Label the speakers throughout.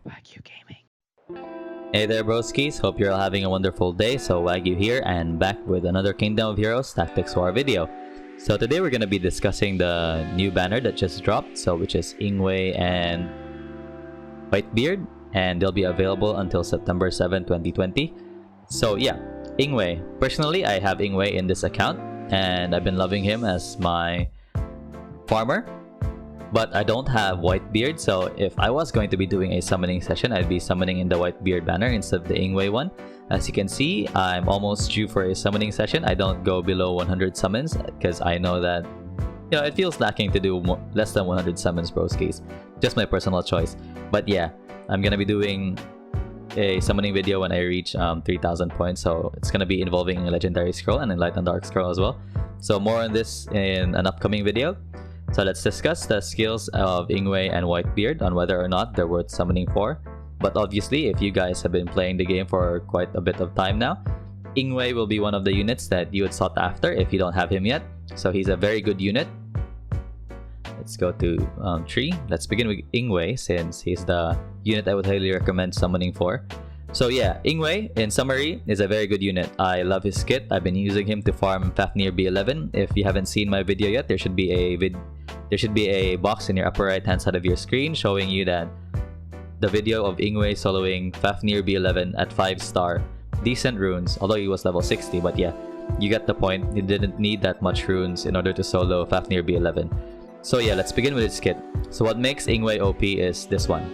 Speaker 1: Wagyu Gaming. Hey there broskies, hope you're all having a wonderful day. So Wagyu here and back with another Kingdom of Heroes Tactics War video. So today we're going to be discussing the new banner that just dropped, which is Ingway and Whitebeard, and they'll be available until September 7, 2020. So yeah, Ingway. Personally, I have Ingway in this account and I've been loving him as my farmer. But I don't have Whitebeard, so if I was going to be doing a summoning session, I'd be summoning in the Whitebeard banner instead of the Ingway one. As you can see, I'm almost due for a summoning session. I don't go below 100 summons because I know that, you know, it feels lacking to do less than 100 summons, broskies. Just my personal choice. But yeah, I'm gonna be doing a summoning video when I reach 3,000 points, so it's gonna be involving a legendary scroll and enlightened dark scroll as well. So more on this in an upcoming video. So let's discuss the skills of Ingway and Whitebeard on whether or not they're worth summoning for. But obviously, if you guys have been playing the game for quite a bit of time now, Ingway will be one of the units that you would sought after if you don't have him yet. So he's a very good unit. Let's go to tree. Let's begin with Ingway since he's the unit I would highly recommend summoning for. So yeah, Ingway, in summary, is a very good unit. I love his kit. I've been using him to farm Fafnir B11. If you haven't seen my video yet, there should be a box in your upper right hand side of your screen showing you that the video of Ingway soloing Fafnir B11 at 5-star. Decent runes, although he was level 60, but yeah, you get the point. You didn't need that much runes in order to solo Fafnir B11. So yeah, let's begin with his kit. So what makes Ingway OP is this one.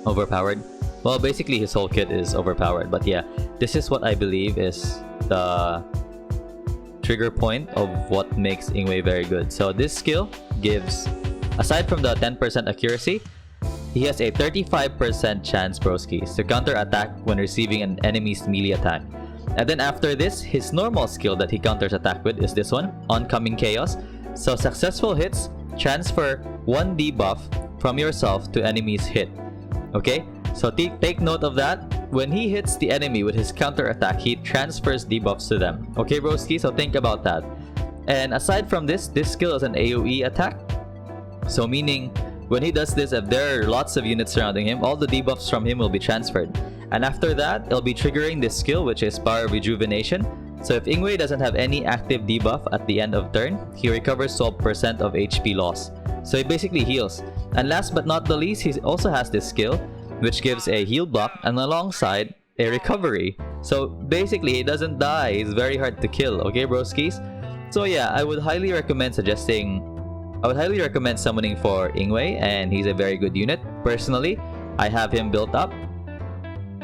Speaker 1: Overpowered. Well, basically his whole kit is overpowered, but yeah, this is what I believe is the trigger point of what makes Ingway very good. So this skill gives, aside from the 10% accuracy, he has a 35% chance, broskies, to counter attack when receiving an enemy's melee attack. And then after this, his normal skill that he counters attack with is this one, Oncoming Chaos. So successful hits transfer 1 debuff from yourself to enemy's hit. Okay, so take note of that. When he hits the enemy with his counter attack, he transfers debuffs to them. Okay, broski, so think about that. And aside from this skill is an AoE attack. So meaning, when he does this, if there are lots of units surrounding him, all the debuffs from him will be transferred. And after that, it'll be triggering this skill, which is Power Rejuvenation. So if Ingway doesn't have any active debuff at the end of turn, he recovers 12% of HP loss. So he basically heals. And last but not the least, he also has this skill, which gives a heal block and alongside a recovery. So basically, he doesn't die. He's very hard to kill. Okay, broskies? So yeah, I would highly recommend summoning for Ingway, and he's a very good unit. Personally, I have him built up.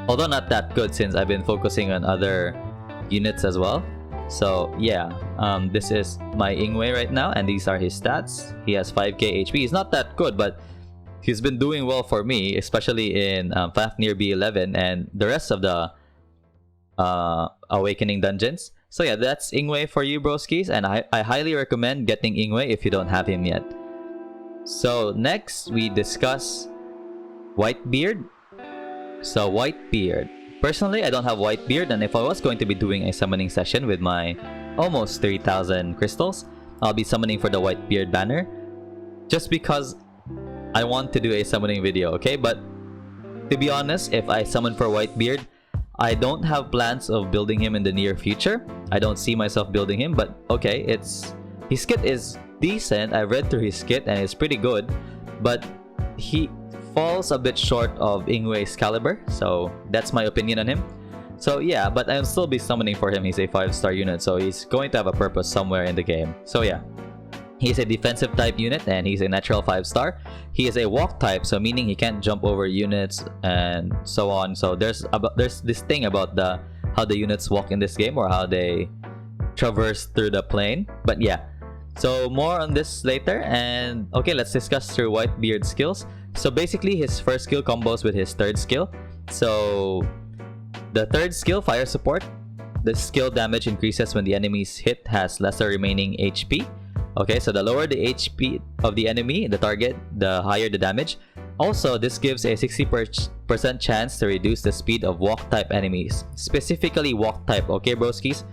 Speaker 1: Although not that good since I've been focusing on other units as well. So yeah, this is my Ingway right now, and these are his stats. He has 5k HP. He's not that good, but he's been doing well for me, especially in Fafnir B11 and the rest of the Awakening dungeons. So yeah, that's Ingway for you, broskis, and I highly recommend getting Ingway if you don't have him yet. So next, we discuss Whitebeard. So Whitebeard. Personally, I don't have Whitebeard, and if I was going to be doing a summoning session with my almost 3,000 crystals, I'll be summoning for the Whitebeard banner. Just because I want to do a summoning video, okay? But to be honest, if I summon for Whitebeard, I don't have plans of building him in the near future. I don't see myself building him, but okay, his kit is decent. I read through his kit and it's pretty good, but he falls a bit short of Ingway's caliber, so that's my opinion on him. So yeah, but I'll still be summoning for him. He's a 5-star unit, so he's going to have a purpose somewhere in the game. So yeah, he's a defensive type unit and he's a natural 5-star. He is a walk type, so meaning he can't jump over units and so on. So there's this thing about how the units walk in this game, or how they traverse through the plane. But yeah, so more on this later. And okay, let's discuss through Whitebeard's skills. So basically, his first skill combos with his third skill. So the third skill, Fire Support, the skill damage increases when the enemy's hit has lesser remaining HP. Okay, so the lower the HP of the enemy, the target, the higher the damage. Also, this gives a 60% chance to reduce the speed of walk type enemies, specifically walk type. Okay, broskis?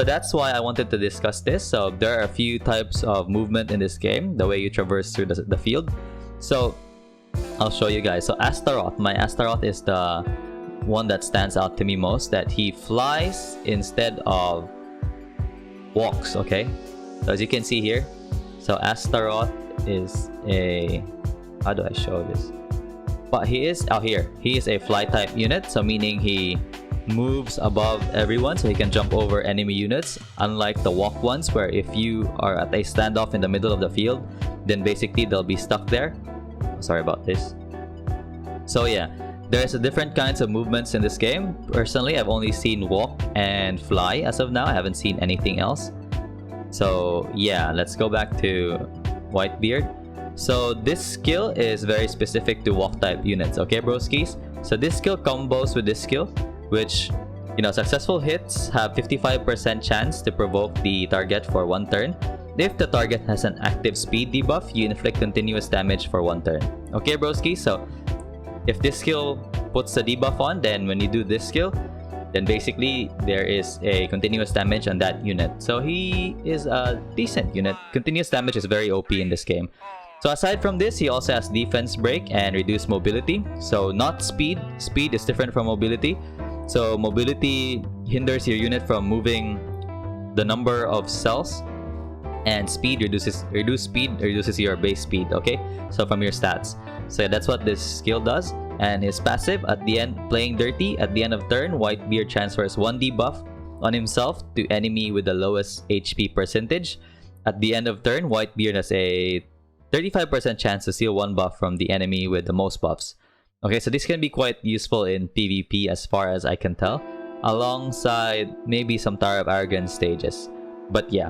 Speaker 1: So that's why I wanted to discuss this. So there are a few types of movement in this game, the way you traverse through the field. So I'll show you guys. So Astaroth, my Astaroth is the one that stands out to me most, that he flies instead of walks. Okay, so as you can see here, so Astaroth is a, how do I show this? But he is out here. He is a fly type unit, so meaning he moves above everyone, so he can jump over enemy units, unlike the walk ones where if you are at a standoff in the middle of the field, then basically they'll be stuck there. Sorry about this. So yeah, there's different kinds of movements in this game. Personally, I've only seen walk and fly as of now. I haven't seen anything else. So yeah, let's go back to Whitebeard. So this skill is very specific to walk type units, okay broskis? So this skill combos with this skill, which, you know, successful hits have 55% chance to provoke the target for 1 turn. If the target has an active speed debuff, you inflict continuous damage for 1 turn. Okay broski, so if this skill puts the debuff on, then when you do this skill, then basically there is a continuous damage on that unit. So he is a decent unit. Continuous damage is very OP in this game. So aside from this, he also has defense break and reduced mobility. So not speed. Speed is different from mobility. So mobility hinders your unit from moving the number of cells, and speed reduces your base speed, okay? So from your stats. So that's what this skill does. And his passive, at the end, playing dirty, at the end of turn, Whitebeard transfers 1 debuff on himself to enemy with the lowest HP percentage. At the end of turn, Whitebeard has a 35% chance to steal 1 buff from the enemy with the most buffs. Okay, so this can be quite useful in PvP as far as I can tell, alongside maybe some Tower of Arrogance stages. But yeah,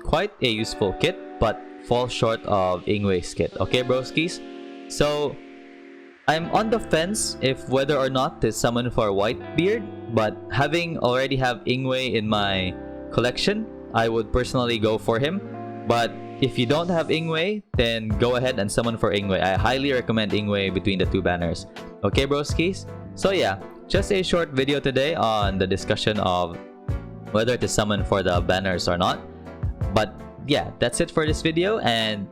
Speaker 1: quite a useful kit, but falls short of Ingway's kit. Okay, broskis? So I'm on the fence if whether or not to summon for Whitebeard, but having already have Ingway in my collection, I would personally go for him. But if you don't have Ingway, then go ahead and summon for Ingway. I highly recommend Ingway between the 2 banners. Okay, broskis? So yeah, just a short video today on the discussion of whether to summon for the banners or not. But yeah, that's it for this video, and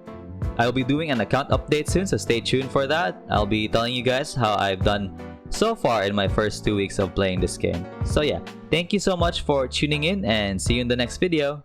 Speaker 1: I'll be doing an account update soon, so stay tuned for that. I'll be telling you guys how I've done so far in my first 2 weeks of playing this game. So yeah, thank you so much for tuning in, and see you in the next video.